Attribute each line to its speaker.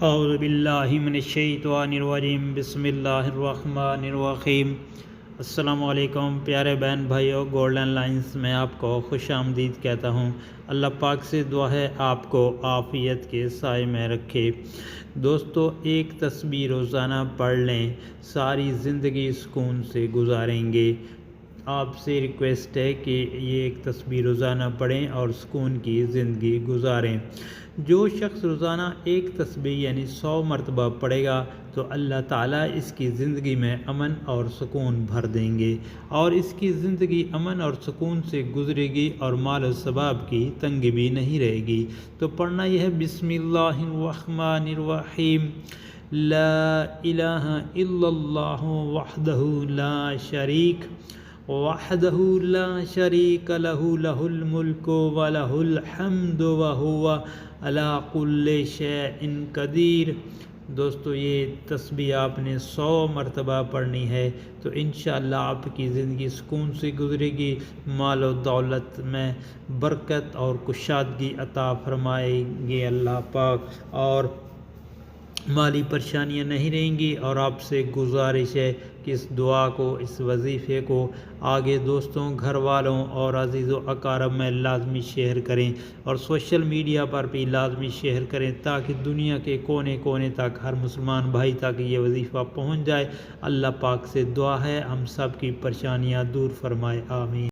Speaker 1: اعوذ باللہ من الشیطان الرجیم، بسم اللہ الرحمن الرحیم۔ السلام علیکم پیارے بہن بھائیوں، گولڈن لائنز میں آپ کو خوش آمدید کہتا ہوں۔ اللہ پاک سے دعا ہے آپ کو عافیت کے سائے میں رکھے۔ دوستو، ایک تسبیح روزانہ پڑھ لیں، ساری زندگی سکون سے گزاریں گے۔ آپ سے ریکویسٹ ہے کہ یہ ایک تسبیح روزانہ پڑھیں اور سکون کی زندگی گزاریں۔ جو شخص روزانہ ایک تسبیح یعنی 100 مرتبہ پڑھے گا تو اللہ تعالیٰ اس کی زندگی میں امن اور سکون بھر دیں گے، اور اس کی زندگی امن اور سکون سے گزرے گی اور مال و ثواب کی تنگی بھی نہیں رہے گی۔ تو پڑھنا یہ ہے: بسم اللہ الرحمن الرحیم، لا الہ الا اللہ وحدہ لا شریک لہ لہ الملک ولہ الحمد وہو علی کل شیء قدیر۔ دوستو، یہ تسبیح آپ نے 100 مرتبہ پڑھنی ہے تو انشاءاللہ آپ کی زندگی سکون سے گزرے گی، مال و دولت میں برکت اور کشادگی عطا فرمائیں گے اللہ پاک، اور مالی پریشانیاں نہیں رہیں گی۔ اور آپ سے گزارش ہے کہ اس دعا کو، اس وظیفے کو آگے دوستوں، گھر والوں اور عزیز و اقارب میں لازمی شیئر کریں، اور سوشل میڈیا پر بھی لازمی شیئر کریں تاکہ دنیا کے کونے کونے تک ہر مسلمان بھائی تک یہ وظیفہ پہنچ جائے۔ اللہ پاک سے دعا ہے ہم سب کی پریشانیاں دور فرمائے، آمین۔